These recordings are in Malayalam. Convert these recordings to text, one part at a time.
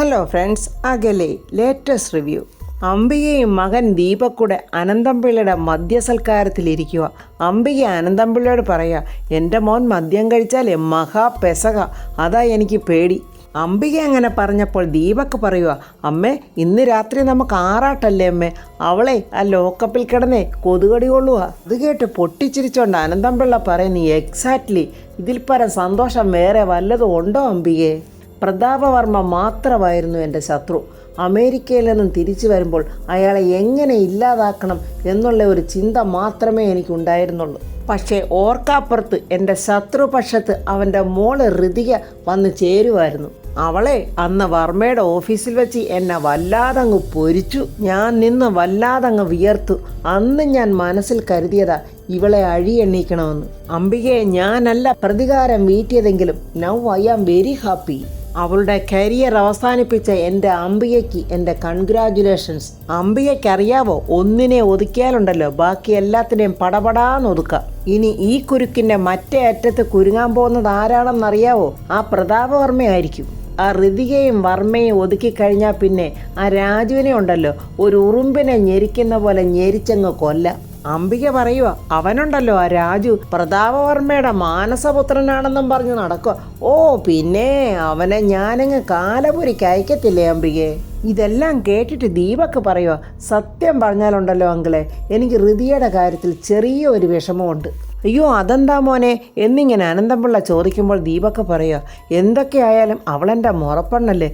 ഹലോ ഫ്രണ്ട്സ്, അകലെ ലേറ്റസ്റ്റ് റിവ്യൂ. അംബികയും മകൻ ദീപക്കൂടെ അനന്തംപിള്ളയുടെ മദ്യസൽക്കാരത്തിലിരിക്കുക. അംബിക അനന്തംപിള്ളയോട് പറയുക, എൻ്റെ മോൻ മദ്യം കഴിച്ചാൽ മഹാ പെസക, അതാ എനിക്ക് പേടി. അംബിക അങ്ങനെ പറഞ്ഞപ്പോൾ ദീപക് പറയുക, അമ്മേ ഇന്ന് രാത്രി നമുക്ക് ആറാട്ടല്ലേ അമ്മേ, അവളെ ആ ലോക്കപ്പിൽ കിടന്നേ കൊതുകടി കൊള്ളുക. അത് കേട്ട് പൊട്ടിച്ചിരിച്ചോണ്ട് അനന്തംപിള്ള പറയുന്നു, എക്സാക്ട്ലി, ഇതിൽ പരം സന്തോഷം വേറെ വല്ലതും ഉണ്ടോ അംബികയെ? പ്രതാപവർമ്മ മാത്രമായിരുന്നു എൻ്റെ ശത്രു. അമേരിക്കയിൽ നിന്നും തിരിച്ചു വരുമ്പോൾ അയാളെ എങ്ങനെ ഇല്ലാതാക്കണം എന്നുള്ള ഒരു ചിന്ത മാത്രമേ എനിക്കുണ്ടായിരുന്നുള്ളൂ. പക്ഷേ ഓർക്കാപ്പുറത്ത് എൻ്റെ ശത്രുപക്ഷത്ത് അവൻ്റെ മോള് ഋതിക വന്ന് ചേരുമായിരുന്നു. അവളെ അന്ന് വർമ്മയുടെ ഓഫീസിൽ വെച്ച് എന്നെ വല്ലാതങ്ങ് പൊരിച്ചു. ഞാൻ നിന്ന് വല്ലാതങ്ങ് വിയർത്തു. അന്ന് ഞാൻ മനസ്സിൽ കരുതിയതാ ഇവളെ അഴിയെണ്ണീക്കണമെന്ന്. അംബികയെ ഞാനല്ല പ്രതികാരം വീട്ടിയതെങ്കിലും now I am very happy. അവളുടെ കരിയർ അവസാനിപ്പിച്ച എൻ്റെ അംബികയ്ക്ക് എൻ്റെ കൺഗ്രാജുലേഷൻസ്. അംബികയ്ക്കറിയാവോ, ഒന്നിനെ ഒതുക്കിയാലുണ്ടല്ലോ ബാക്കി എല്ലാത്തിനെയും പടപടാന്ന് ഒതുക്കാം. ഇനി ഈ കുരുക്കിൻ്റെ മറ്റേ അറ്റത്ത് കുരുങ്ങാൻ പോകുന്നത് ആരാണെന്നറിയാവോ? ആ പ്രതാപവർമ്മയായിരിക്കും. ആ ഋതികയും വർമ്മയും ഒതുക്കി കഴിഞ്ഞാൽ പിന്നെ ആ രാജുവിനെ ഉണ്ടല്ലോ ഒരു ഉറുമ്പിനെ ഞെരിക്കുന്ന പോലെ ഞെരിച്ചങ്ങ് കൊല്ലാം. അംബിക പറയുക, അവനുണ്ടല്ലോ ആ രാജു പ്രതാപവർമ്മയുടെ മാനസപുത്രനാണെന്നും പറഞ്ഞ് നടക്കുക. ഓ പിന്നെ അവനെ ഞാനങ്ങ് കാലപുരിക്ക് അയക്കത്തില്ലേ അംബികയെ? ഇതെല്ലാം കേട്ടിട്ട് ദീപക് പറയുക, സത്യം പറഞ്ഞാലുണ്ടല്ലോ അങ്കിളെ, എനിക്ക് ഋതിയുടെ കാര്യത്തിൽ ചെറിയൊരു വിഷമമുണ്ട്. അയ്യോ അതെന്താ മോനെ എന്നിങ്ങനെ അനന്തംപിള്ള ചോദിക്കുമ്പോൾ ദീപക് പറയുക, എന്തൊക്കെയായാലും അവളെൻ്റെ മുറപ്പെണ്ണല്ലേ.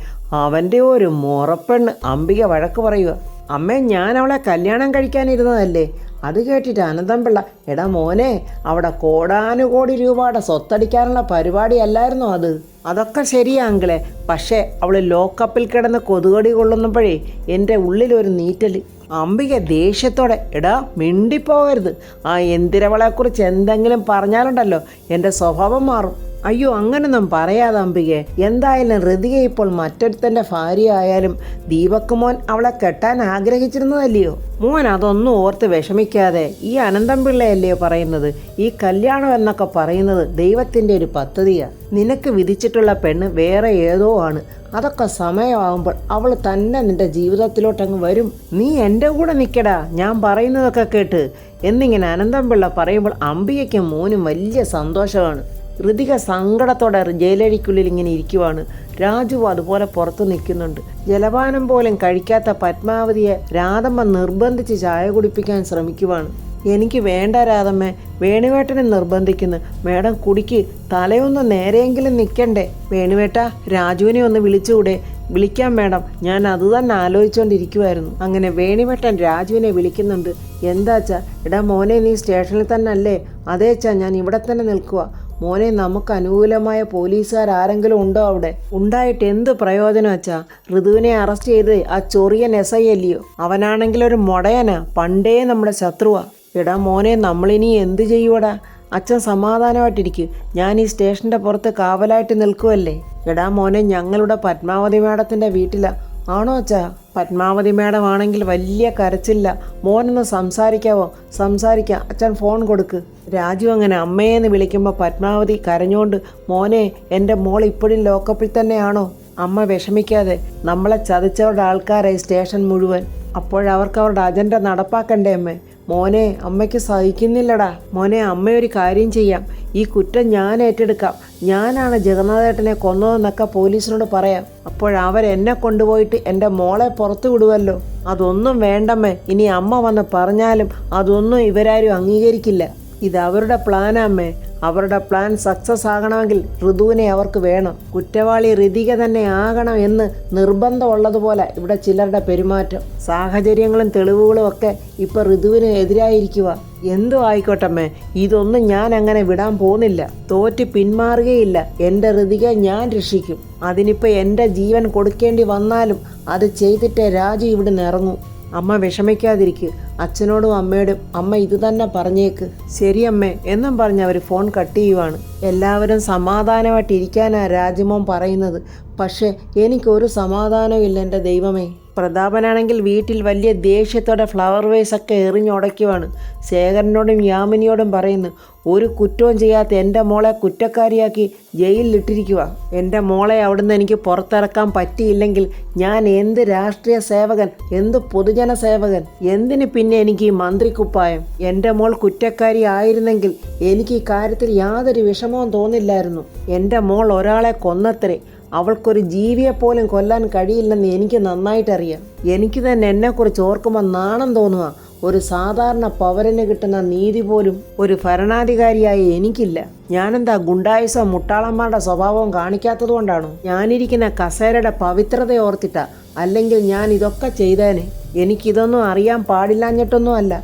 അവൻ്റെ ഒരു മുറപ്പെണ്ണ്. അംബിക വഴക്ക് പറയുക, അമ്മേ ഞാൻ അവളെ കല്യാണം കഴിക്കാനിരുന്നതല്ലേ. അത് കേട്ടിട്ട് അനന്തംപിള്ള, എടാ മോനെ, അവിടെ കോടാനുകോടി രൂപയുടെ സ്വത്തടിക്കാനുള്ള പരിപാടിയല്ലായിരുന്നോ അത്? അതൊക്കെ ശരിയാ അങ്കിളെ, പക്ഷേ അവൾ ലോക്കപ്പിൽ കിടന്ന് കൊതുകടി കൊള്ളുന്നപ്പോഴേ എൻ്റെ ഉള്ളിലൊരു നീറ്റൽ. അംബിക ദേഷ്യത്തോടെ, എടാ മിണ്ടിപ്പോകരുത്, ആ എന്തിരവളെക്കുറിച്ച് എന്തെങ്കിലും പറഞ്ഞാലുണ്ടല്ലോ എൻ്റെ സ്വഭാവം മാറും. അയ്യോ അങ്ങനൊന്നും പറയാതെ അംബികെ, എന്തായാലും ഋതിക ഇപ്പോൾ മറ്റൊരുത്തൻ്റെ ഭാര്യ ആയാലും ദീപക് മോൻ അവളെ കെട്ടാൻ ആഗ്രഹിച്ചിരുന്നതല്ലയോ? മോൻ അതൊന്നും ഓർത്ത് വിഷമിക്കാതെ, ഈ അനന്തംപിള്ളയല്ലയോ പറയുന്നത്, ഈ കല്യാണം എന്നൊക്കെ പറയുന്നത് ദൈവത്തിൻ്റെ ഒരു പദ്ധതിയാണ്. നിനക്ക് വിധിച്ചിട്ടുള്ള പെണ്ണ് വേറെ ഏതോ ആണ്. അതൊക്കെ സമയമാകുമ്പോൾ അവൾ തന്നെ നിന്റെ ജീവിതത്തിലോട്ടങ്ങ് വരും. നീ എൻ്റെ കൂടെ നിൽക്കടാ, ഞാൻ പറയുന്നതൊക്കെ കേട്ട് എന്നിങ്ങനെ അനന്തംപിള്ള പറയുമ്പോൾ അംബികയ്ക്കും മോനും വലിയ സന്തോഷമാണ്. ഋതിക സങ്കടത്തോടെ ജയിലഴിക്കുള്ളിൽ ഇങ്ങനെ ഇരിക്കുവാണ്. രാജു അതുപോലെ പുറത്ത് നിൽക്കുന്നുണ്ട്. ജലപാനം പോലും കഴിക്കാത്ത പത്മാവതിയെ രാധമ്മ നിർബന്ധിച്ച് ചായ കുടിപ്പിക്കാൻ ശ്രമിക്കുവാണ്. എനിക്ക് വേണ്ട രാധമ്മേ, വേണുവേട്ടനെ നിർബന്ധിക്കുന്നു. മേഡം കുടിക്ക്, തലയൊന്ന് നേരെയെങ്കിലും നിൽക്കണ്ടേ. വേണുവേട്ട, രാജുവിനെ ഒന്ന് വിളിച്ചുകൂടെ? വിളിക്കാം മേഡം, ഞാൻ അതുതന്നെ ആലോചിച്ചുകൊണ്ടിരിക്കുമായിരുന്നു. അങ്ങനെ വേണുവേട്ടൻ രാജുവിനെ വിളിക്കുന്നുണ്ട്. എന്താച്ചാ? എടാ മോനെ, നീ സ്റ്റേഷനിൽ തന്നെ അല്ലേ? അതേച്ചാ, ഞാൻ ഇവിടെ തന്നെ നിൽക്കുക. മോനെ, നമുക്ക് അനുകൂലമായ പോലീസുകാരെങ്കിലും ഉണ്ടോ അവിടെ? ഉണ്ടായിട്ട് എന്ത് പ്രയോജനം വെച്ചാ? ഋതുവിനെ അറസ്റ്റ് ചെയ്ത് ആ ചൊറിയൻ SI അല്ലയോ? അവനാണെങ്കിലൊരു മൊടയനാ, പണ്ടേ നമ്മുടെ ശത്രുവാ. എടാ മോനെ, നമ്മളിനി എന്ത് ചെയ്യുവടാ? അച്ഛൻ സമാധാനമായിട്ടിരിക്കും, ഞാൻ ഈ സ്റ്റേഷൻ്റെ പുറത്ത് കാവലായിട്ട് നിൽക്കുമല്ലേ. എടാ മോനെ, ഞങ്ങളുടെ പത്മാവതി മേഡത്തിൻ്റെ വീട്ടിലാണ്. ആണോ അച്ഛാ? പത്മാവതി മേഡം ആണെങ്കിൽ വലിയ കരച്ചില്ല. മോനൊന്ന് സംസാരിക്കാവോ? സംസാരിക്കാം, അച്ഛൻ ഫോൺ കൊടുക്ക്. രാജു അങ്ങനെ അമ്മയെന്ന് വിളിക്കുമ്പോൾ പത്മാവതി കരഞ്ഞുകൊണ്ട്, മോനെ, എൻ്റെ മോൾ ഇപ്പോഴും ലോക്കപ്പിൽ തന്നെയാണോ? അമ്മ വിഷമിക്കാതെ, നമ്മളെ ചതിച്ചവരുടെ ആൾക്കാരായി സ്റ്റേഷൻ മുഴുവൻ. അപ്പോഴവർക്ക് അവരുടെ അജണ്ട നടപ്പാക്കണ്ടേ അമ്മേ? മോനെ, അമ്മയ്ക്ക് സഹിക്കുന്നില്ലടാ. മോനെ, അമ്മയൊരു കാര്യം ചെയ്യാം, ഈ കുറ്റം ഞാൻ ഏറ്റെടുക്കാം. ഞാനാണ് ജഗന്നാഥേട്ടനെ കൊന്നതെന്നൊക്കെ പോലീസിനോട് പറയാം. അപ്പോഴവരെന്നെ കൊണ്ടുപോയിട്ട് എൻ്റെ മോളെ പുറത്തു വിടുമല്ലോ. അതൊന്നും വേണ്ടമ്മേ, ഇനി അമ്മ വന്ന് പറഞ്ഞാലും അതൊന്നും ഇവരാരും അംഗീകരിക്കില്ല. ഇത് അവരുടെ പ്ലാനാമ്മേ. അവരുടെ പ്ലാൻ സക്സസ് ആകണമെങ്കിൽ ഋതുവിനെ അവർക്ക് വേണം. കുറ്റവാളി ഋതിക തന്നെ ആകണം എന്ന് നിർബന്ധമുള്ളതുപോലെ ഇവിടെ ചിലരുടെ പെരുമാറ്റം, സാഹചര്യങ്ങളും തെളിവുകളും ഒക്കെ ഇപ്പോൾ ഋതുവിന് എതിരായിരിക്കുക. എന്തോ ആയിക്കോട്ടമ്മേ, ഇതൊന്നും ഞാൻ അങ്ങനെ വിടാൻ പോകുന്നില്ല. തോറ്റ് പിന്മാറുകയില്ല. എൻ്റെ ഋതികയെ ഞാൻ രക്ഷിക്കും. അതിനിപ്പോൾ എൻ്റെ ജീവൻ കൊടുക്കേണ്ടി വന്നാലും അത് ചെയ്തിട്ടേ രാജു ഇവിടുന്ന് ഇറങ്ങൂ. അമ്മ വിഷമിക്കാതിരിക്കുക. അച്ഛനോടും അമ്മയോടും അമ്മ ഇത് തന്നെ പറഞ്ഞേക്ക്. ശരി അമ്മേ എന്നും പറഞ്ഞ് അവർ ഫോൺ കട്ട് ചെയ്യുവാണ്. എല്ലാവരും സമാധാനമായിട്ടിരിക്കാനാണ് രാജുമോൻ പറയുന്നത്. പക്ഷേ എനിക്കൊരു സമാധാനവും ഇല്ല എൻ്റെ ദൈവമേ. പ്രതാപനാണെങ്കിൽ വീട്ടിൽ വലിയ ദേഷ്യത്തോടെ ഫ്ലവർ വേസൊക്കെ എറിഞ്ഞുടയ്ക്കുവാണ്. ശേഖരനോടും യാമിനിയോടും പറയുന്നു, ഒരു കുറ്റവും ചെയ്യാത്ത എൻ്റെ മോളെ കുറ്റക്കാരിയാക്കി ജയിലിലിട്ടിരിക്കുക. എൻ്റെ മോളെ അവിടുന്ന് എനിക്ക് പുറത്തിറക്കാൻ പറ്റിയില്ലെങ്കിൽ ഞാൻ എന്ത് രാഷ്ട്രീയ സേവകൻ, എന്ത് പൊതുജന സേവകൻ, എന്തിന് പിന്നെ എനിക്ക് ഈ മന്ത്രിക്കുപ്പായം? എൻ്റെ മോൾ കുറ്റക്കാരി ആയിരുന്നെങ്കിൽ എനിക്ക് ഈ കാര്യത്തിൽ യാതൊരു വിഷമവും തോന്നില്ലായിരുന്നു. എൻ്റെ മോൾ ഒരാളെ കൊന്നത്രേ. അവൾക്കൊരു ജീവിയെപ്പോലും കൊല്ലാൻ കഴിയില്ലെന്ന് എനിക്ക് നന്നായിട്ടറിയാം. എനിക്ക് തന്നെ എന്നെക്കുറിച്ച് ഓർക്കുമ്പോൾ നാണം തോന്നുക. ഒരു സാധാരണ പൗരന് കിട്ടുന്ന നീതി പോലും ഒരു ഭരണാധികാരിയായി എനിക്കില്ല. ഞാനെന്താ ഗുണ്ടായുസോ മുട്ടാളന്മാരുടെ സ്വഭാവവും കാണിക്കാത്തത് കൊണ്ടാണോ? ഞാനിരിക്കുന്ന കസേരയുടെ പവിത്രത ഓർത്തിട്ടാ, അല്ലെങ്കിൽ ഞാൻ ഇതൊക്കെ ചെയ്തേനെ. എനിക്കിതൊന്നും അറിയാൻ പാടില്ലാഞ്ഞിട്ടൊന്നും അല്ല.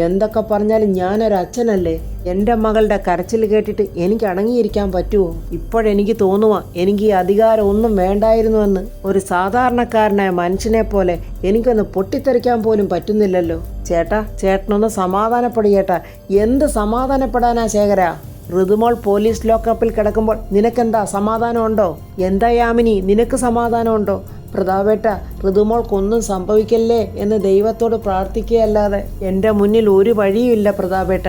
എന്തൊക്കെ പറഞ്ഞാലും ഞാനൊരച്ഛനല്ലേ. എൻ്റെ മകളുടെ കരച്ചിൽ കേട്ടിട്ട് എനിക്ക് അടങ്ങിയിരിക്കാൻ പറ്റുമോ? ഇപ്പോഴെനിക്ക് തോന്നുക എനിക്ക് ഈ അധികാരം ഒന്നും വേണ്ടായിരുന്നുവെന്ന്. ഒരു സാധാരണക്കാരനായ മനുഷ്യനെ പോലെ എനിക്കൊന്ന് പൊട്ടിത്തെറിക്കാൻ പോലും പറ്റുന്നില്ലല്ലോ. ചേട്ടനൊന്ന് സമാധാനപ്പെടു ചേട്ടാ. എന്ത് സമാധാനപ്പെടാനാ ശേഖരാ? ഋതുമോൾ പോലീസ് ലോക്കപ്പിൽ കിടക്കുമ്പോൾ നിനക്കെന്താ സമാധാനമുണ്ടോ? എന്താ യാമിനി, നിനക്ക് സമാധാനമുണ്ടോ? പ്രതാപേട്ട, ഋതുമോൾക്കൊന്നും സംഭവിക്കല്ലേ എന്ന് ദൈവത്തോട് പ്രാർത്ഥിക്കുകയല്ലാതെ എൻ്റെ മുന്നിൽ ഒരു വഴിയുമില്ല പ്രതാപേട്ട.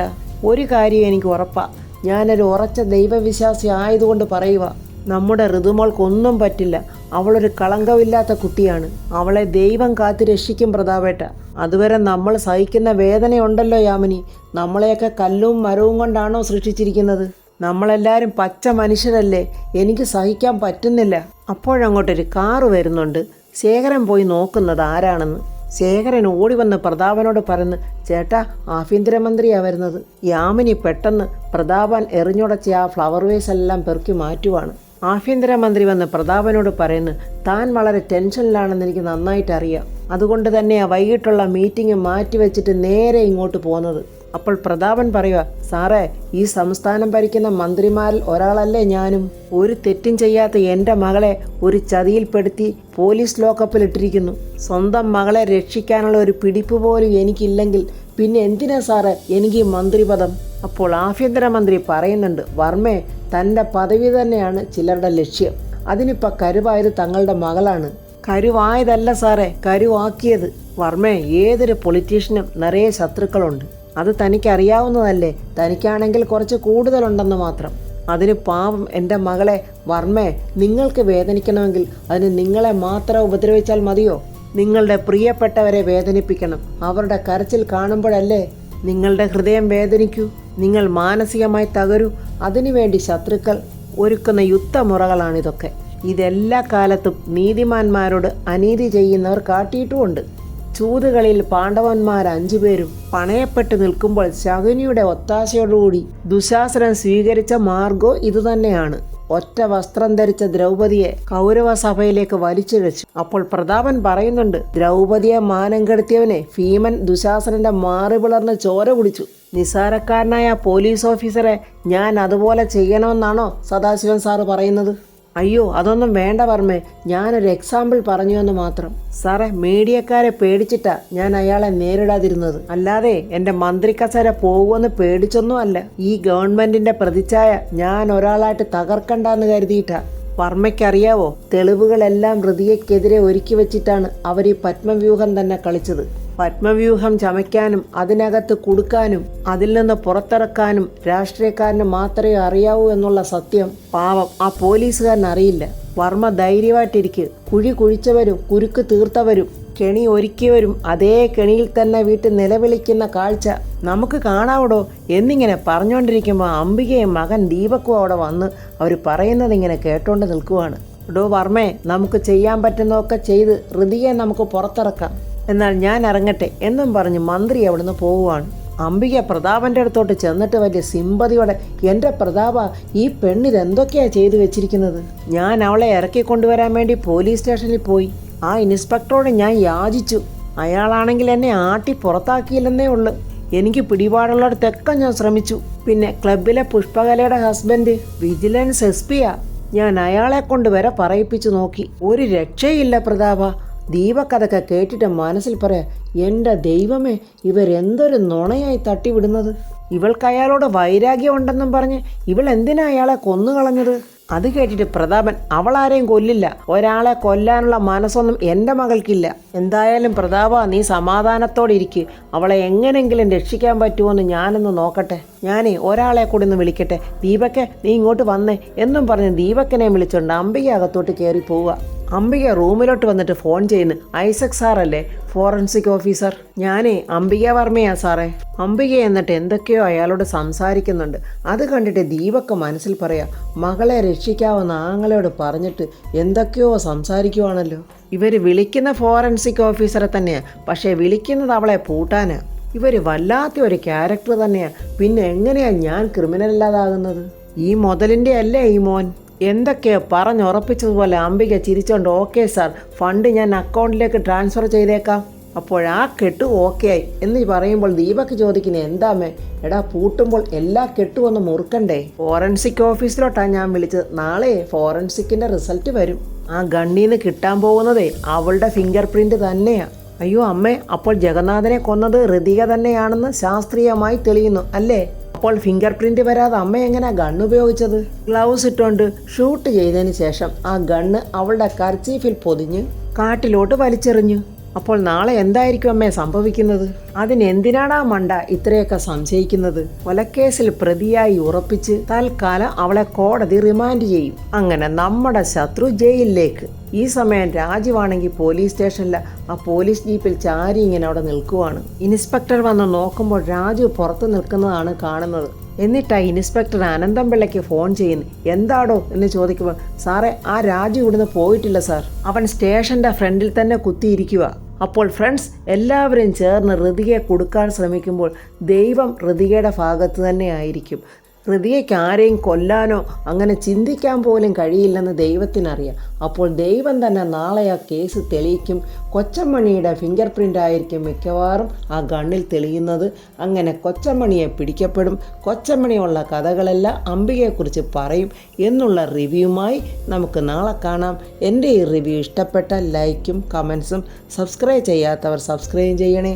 ഒരു കാര്യം എനിക്ക് ഉറപ്പാ, ഞാനൊരു ഉറച്ച ദൈവവിശ്വാസി ആയതുകൊണ്ട് പറയുക, നമ്മുടെ ഋതുമോൾക്കൊന്നും പറ്റില്ല. അവളൊരു കളങ്കമില്ലാത്ത കുട്ടിയാണ്. അവളെ ദൈവം കാത്ത് രക്ഷിക്കും പ്രതാപേട്ട. അതുവരെ നമ്മൾ സഹിക്കുന്ന വേദനയുണ്ടല്ലോ യാമിനി. നമ്മളെയൊക്കെ കല്ലും മരവും കൊണ്ടാണോ സൃഷ്ടിച്ചിരിക്കുന്നത്? നമ്മളെല്ലാവരും പച്ച മനുഷ്യരല്ലേ. എനിക്ക് സഹിക്കാൻ പറ്റുന്നില്ല. അപ്പോഴങ്ങോട്ടൊരു കാറ് വരുന്നുണ്ട്. ശേഖരൻ പോയി നോക്കുന്നത് ആരാണെന്ന്. ശേഖരൻ ഓടി വന്ന് പ്രതാപനോട് പറയുന്നു, ചേട്ടാ ആഭ്യന്തരമന്ത്രിയാ വരുന്നത്. യാമിനി പെട്ടെന്ന് പ്രതാപൻ എറിഞ്ഞുടച്ച ആ ഫ്ലവർ വേസ് എല്ലാം പെറുക്കി മാറ്റുവാണ്. ആഭ്യന്തരമന്ത്രി വന്ന് പ്രതാപനോട് പറയുന്നു, താൻ വളരെ ടെൻഷനിലാണെന്ന് എനിക്ക് നന്നായിട്ട് അറിയാം. അതുകൊണ്ട് തന്നെയാണ് വൈകിട്ടുള്ള മീറ്റിംഗ് മാറ്റിവെച്ചിട്ട് നേരെ ഇങ്ങോട്ട് പോകുന്നത്. അപ്പോൾ പ്രതാപൻ പറയുക, സാറേ, ഈ സംസ്ഥാനം ഭരിക്കുന്ന മന്ത്രിമാരിൽ ഒരാളല്ലേ ഞാനും. ഒരു തെറ്റും ചെയ്യാത്ത എൻ്റെ മകളെ ഒരു ചതിയിൽപ്പെടുത്തി പോലീസ് ലോക്കപ്പിലിട്ടിരിക്കുന്നു. സ്വന്തം മകളെ രക്ഷിക്കാനുള്ള ഒരു പിടിപ്പ് പോലും എനിക്കില്ലെങ്കിൽ പിന്നെ എന്തിനാ സാറേ എനിക്ക് ഈ മന്ത്രിപദം? അപ്പോൾ ആഭ്യന്തരമന്ത്രി പറയുന്നുണ്ട്, വർമ്മേ, തൻ്റെ പദവി തന്നെയാണ് ചിലരുടെ ലക്ഷ്യം. അതിനിപ്പോൾ കരുവായത് തങ്ങളുടെ മകളാണ്. കരുവായതല്ല സാറേ, കരുവാക്കിയത്. വർമ്മേ, ഏതൊരു പൊളിറ്റീഷ്യനും നിറയെ ശത്രുക്കളുണ്ട്. അത് തനിക്കറിയാവുന്നതല്ലേ. തനിക്കാണെങ്കിൽ കുറച്ച് കൂടുതലുണ്ടെന്ന് മാത്രം. അതിന് പാവം എൻ്റെ മകളെ. വർമ്മേ, നിങ്ങൾക്ക് വേദനിക്കണമെങ്കിൽ അതിന് നിങ്ങളെ മാത്രം ഉപദ്രവിച്ചാൽ മതിയോ? നിങ്ങളുടെ പ്രിയപ്പെട്ടവരെ വേദനിപ്പിക്കണം. അവരുടെ കരച്ചിൽ കാണുമ്പോഴല്ലേ നിങ്ങളുടെ ഹൃദയം വേദനിക്കൂ. നിങ്ങൾ മാനസികമായി തകരൂ. അതിനുവേണ്ടി ശത്രുക്കൾ ഒരുക്കുന്ന യുദ്ധമുറകളാണിതൊക്കെ. ഇതെല്ലാ കാലത്തും നീതിമാന്മാരോട് അനീതി ചെയ്യുന്നവർ കാട്ടിയിട്ടുമുണ്ട്. ചൂതുകളിൽ പാണ്ഡവന്മാർ 5 പേരും പണയപ്പെട്ട് നിൽക്കുമ്പോൾ ശകുനിയുടെ ഒത്താശയോടുകൂടി ദുശാസനൻ സ്വീകരിച്ച മാർഗം ഇതുതന്നെയാണ്. ഒറ്റ വസ്ത്രം ധരിച്ച ദ്രൗപദിയെ കൗരവ സഭയിലേക്ക് വലിച്ചിഴച്ചു. അപ്പോൾ പ്രതാപൻ പറയുന്നുണ്ട്, ദ്രൗപദിയെ മാനം കെടുത്തിയവനെ ഭീമൻ ദുശാസനന്റെ മാറി പിളർന്ന് ചോര കുടിച്ചു. നിസാരക്കാരനായ പോലീസ് ഓഫീസറെ ഞാൻ അതുപോലെ ചെയ്യണമെന്നാണോ സദാശിവൻ സാറ് പറയുന്നത്? അയ്യോ, അതൊന്നും വേണ്ട വർമ്മേ, ഞാനൊരു എക്സാമ്പിൾ പറഞ്ഞു എന്ന് മാത്രം. സാറേ, മീഡിയക്കാരെ പേടിച്ചിട്ടാ ഞാൻ അയാളെ നേരിടാതിരുന്നത്. അല്ലാതെ എൻ്റെ മന്ത്രിക്കസേര പോകുമെന്ന് പേടിച്ചൊന്നും അല്ല. ഈ ഗവൺമെന്റിന്റെ പ്രതിച്ഛായ ഞാൻ ഒരാളായിട്ട് തകർക്കണ്ടെന്ന് കരുതിയിട്ടാ. വർമ്മയ്ക്കറിയാവോ, തെളിവുകളെല്ലാം ഹൃദയക്കെതിരെ ഒരുക്കി വെച്ചിട്ടാണ് അവർ ഈ പത്മവ്യൂഹം തന്നെ കളിച്ചത്. പത്മവ്യൂഹം ചമയ്ക്കാനും അതിനകത്ത് കുടുക്കാനും അതിൽ നിന്ന് പുറത്തിറക്കാനും രാഷ്ട്രീയക്കാരന് മാത്രമേ അറിയാവൂ എന്നുള്ള സത്യം പാവം ആ പോലീസുകാരൻ അറിയില്ല. വർമ്മ ധൈര്യമായിട്ടിരിക്കുക. കുഴി കുഴിച്ചവരും കുരുക്ക് തീർത്തവരും കെണി ഒരുക്കിയവരും അതേ കെണിയിൽ തന്നെ വീട്ടിൽ നിലവിളിക്കുന്ന കാഴ്ച നമുക്ക് കാണാവടോ എന്നിങ്ങനെ പറഞ്ഞുകൊണ്ടിരിക്കുമ്പോൾ അംബികയും മകൻ ദീപക്കും അവിടെ വന്ന് അവർ പറയുന്നത് ഇങ്ങനെ കേട്ടോണ്ട് നിൽക്കുവാണ്. ഡോ വർമ്മേ, നമുക്ക് ചെയ്യാൻ പറ്റുന്നതൊക്കെ ചെയ്ത് ഋതിയെ നമുക്ക് പുറത്തിറക്കാം. എന്നാൽ ഞാൻ ഇറങ്ങട്ടെ എന്നും പറഞ്ഞ് മന്ത്രി അവിടുന്ന് പോവുകയാണ്. അംബിക പ്രതാപൻ്റെ അടുത്തോട്ട് ചെന്നിട്ട് വലിയ സിമ്പതിയോടെ, എൻ്റെ പ്രതാപ, ഈ പെണ്ണിതെന്തൊക്കെയാണ് ചെയ്തു വെച്ചിരിക്കുന്നത്? ഞാൻ അവളെ ഇറക്കിക്കൊണ്ടുവരാൻ വേണ്ടി പോലീസ് സ്റ്റേഷനിൽ പോയി. ആ ഇൻസ്പെക്ടറോട് ഞാൻ യാചിച്ചു. അയാളാണെങ്കിൽ എന്നെ ആട്ടി പുറത്താക്കിയില്ലെന്നേ ഉള്ളു. എനിക്ക് പിടിപാടുള്ളിടത്തൊക്കെ ഞാൻ ശ്രമിച്ചു. പിന്നെ ക്ലബിലെ പുഷ്പകലയുടെ ഹസ്ബൻഡ് വിജിലൻസ് SP-യാ. ഞാൻ അയാളെ കൊണ്ട് വരെ പറയിപ്പിച്ചു നോക്കി. ഒരു രക്ഷയില്ല പ്രതാപ. ദീപക്കതൊക്കെ കേട്ടിട്ട് മനസ്സിൽ പറയാം, എൻ്റെ ദൈവമേ, ഇവരെന്തൊരു നുണയായി തട്ടിവിടുന്നത്. ഇവൾക്ക് അയാളോട് വൈരാഗ്യം ഉണ്ടെന്നും പറഞ്ഞ് ഇവൾ എന്തിനാ അയാളെ കൊന്നുകളഞ്ഞത്? അത് കേട്ടിട്ട് പ്രതാപൻ, അവളാരെയും കൊല്ലില്ല, ഒരാളെ കൊല്ലാനുള്ള മനസ്സൊന്നും എൻ്റെ മകൾക്കില്ല. എന്തായാലും പ്രതാപ, നീ സമാധാനത്തോടെ ഇരിക്ക്. അവളെ എങ്ങനെങ്കിലും രക്ഷിക്കാൻ പറ്റുമോയെന്ന് ഞാനൊന്ന് നോക്കട്ടെ. ഞാനേ ഒരാളെ കൂടി ഒന്ന് വിളിക്കട്ടെ. ദീപക്കെ, നീ ഇങ്ങോട്ട് വന്നേ എന്നും പറഞ്ഞ് ദീപക്കനെ വിളിച്ചുകൊണ്ട് അംബിക അകത്തോട്ട് കയറി പോവുക. അംബിക റൂമിലോട്ട് വന്നിട്ട് ഫോൺ ചെയ്യുന്നു. ഐസക് സാറല്ലേ, ഫോറൻസിക് ഓഫീസർ? ഞാനേ അംബിക വർമ്മയാ സാറേ. അംബിക എന്നിട്ട് എന്തൊക്കെയോ അയാളോട് സംസാരിക്കുന്നുണ്ട്. അത് കണ്ടിട്ട് ദീപക്ക് മനസ്സിൽ പറയാം, മകളെ രക്ഷിക്കാവുന്ന ആങ്ങളോട് പറഞ്ഞിട്ട് എന്തൊക്കെയോ സംസാരിക്കുവാണല്ലോ. ഇവർ വിളിക്കുന്ന ഫോറൻസിക് ഓഫീസറെ തന്നെയാണ്, പക്ഷേ വിളിക്കുന്നത് അവളെ പൂട്ടാനാ. ഇവർ വല്ലാത്ത ഒരു ക്യാരക്ടർ തന്നെയാണ്. പിന്നെ എങ്ങനെയാണ് ഞാൻ ക്രിമിനലല്ലാതാകുന്നത്? ഈ മുതലിൻ്റെ അല്ലേ ഈ മോൻ? എന്തൊക്കെയോ പറഞ്ഞുറപ്പിച്ചതുപോലെ അംബിക ചിരിച്ചോണ്ട്, ഓക്കെ സാർ, ഫണ്ട് ഞാൻ അക്കൗണ്ടിലേക്ക് ട്രാൻസ്ഫർ ചെയ്തേക്കാം. അപ്പോഴാ കെട്ടു ഓക്കെ ആയി എന്ന് പറയുമ്പോൾ ദീപക് ചോദിക്കുന്നത്, എന്താമേ എടാ, പൂട്ടുമ്പോൾ എല്ലാ കെട്ടും ഒന്ന് മുറുക്കണ്ടേ? ഫോറൻസിക് ഓഫീസിലോട്ടാണ് ഞാൻ വിളിച്ചത്. നാളെ ഫോറൻസിക്കിൻ്റെ റിസൾട്ട് വരും. ആ ഗണ്ണീന്ന് കിട്ടാൻ പോകുന്നതേ അവളുടെ ഫിംഗർ പ്രിൻ്റ് തന്നെയാണ്. അയ്യോ അമ്മേ, അപ്പോൾ ജഗന്നാഥനെ കൊന്നത് ഋതിക തന്നെയാണെന്ന് ശാസ്ത്രീയമായി തെളിയുന്നു അല്ലേ? അപ്പോൾ ഫിംഗർ പ്രിൻ്റ് വരാതെ അമ്മ എങ്ങനെയാ ഗണ്ണ് ഉപയോഗിച്ചത്? ഗ്ലൗസ് ഇട്ടുകൊണ്ട് ഷൂട്ട് ചെയ്തതിന് ശേഷം ആ ഗണ്ണ് അവളുടെ കർച്ചീഫിൽ പൊതിഞ്ഞ് കാട്ടിലോട്ട് വലിച്ചെറിഞ്ഞു. അപ്പോൾ നാളെ എന്തായിരിക്കും അമ്മേ സംഭവിക്കുന്നത്? അതിനെന്തിനാടാ മണ്ട ഇത്രയൊക്കെ സംശയിക്കുന്നത്? കൊലക്കേസിൽ പ്രതിയായി ഉറപ്പിച്ച് തൽക്കാലം അവളെ കോടതി റിമാൻഡ് ചെയ്യും. അങ്ങനെ നമ്മുടെ ശത്രു ജയിലിലേക്ക്. ഈ സമയം രാജുവാണെങ്കിൽ പോലീസ് സ്റ്റേഷനിൽ ആ പോലീസ് ജീപ്പിൽ ചാരി ഇങ്ങനെ അവിടെ നിൽക്കുവാണ്. ഇൻസ്പെക്ടർ വന്ന് നോക്കുമ്പോൾ രാജു പുറത്ത് നിൽക്കുന്നതാണ് കാണുന്നത്. എന്നിട്ടാ ഇൻസ്പെക്ടർ അനന്തംപിള്ളയ്ക്ക് ഫോൺ ചെയ്യുന്നു. എന്താടോ എന്ന് ചോദിക്കുമ്പോൾ, സാറേ, ആ രാജു ഇവിടുന്ന് പോയിട്ടില്ല സാർ, അവൻ സ്റ്റേഷൻ്റെ ഫ്രണ്ടിൽ തന്നെ കുത്തിയിരിക്കുക. അപ്പോൾ ഫ്രണ്ട്സ് എല്ലാവരും ചേർന്ന് ഋതികയെ കൊടുക്കാൻ ശ്രമിക്കുമ്പോൾ ദൈവം ഋതികയുടെ ഭാഗത്ത് തന്നെ ആയിരിക്കും. ഋതികയ്ക്ക് ആരെയും കൊല്ലാനോ അങ്ങനെ ചിന്തിക്കാൻ പോലും കഴിയില്ലെന്ന് ദൈവത്തിനറിയാം. അപ്പോൾ ദൈവം തന്നെ നാളെ ആ കേസ് തെളിയിക്കും. കൊച്ചമണിയുടെ ഫിംഗർ പ്രിൻ്റ് ആയിരിക്കും മിക്കവാറും ആ ഗണ്ണിൽ തെളിയുന്നത്. അങ്ങനെ കൊച്ചമണിയെ പിടിക്കപ്പെടും. കൊച്ചമണിയുള്ള കഥകളെല്ലാം അംബികയെക്കുറിച്ച് പറയും എന്നുള്ള റിവ്യൂമായി നമുക്ക് നാളെ കാണാം. എൻ്റെ ഈ റിവ്യൂ ഇഷ്ടപ്പെട്ട ലൈക്കും കമൻസും, സബ്സ്ക്രൈബ് ചെയ്യാത്തവർ സബ്സ്ക്രൈബ് ചെയ്യണേ.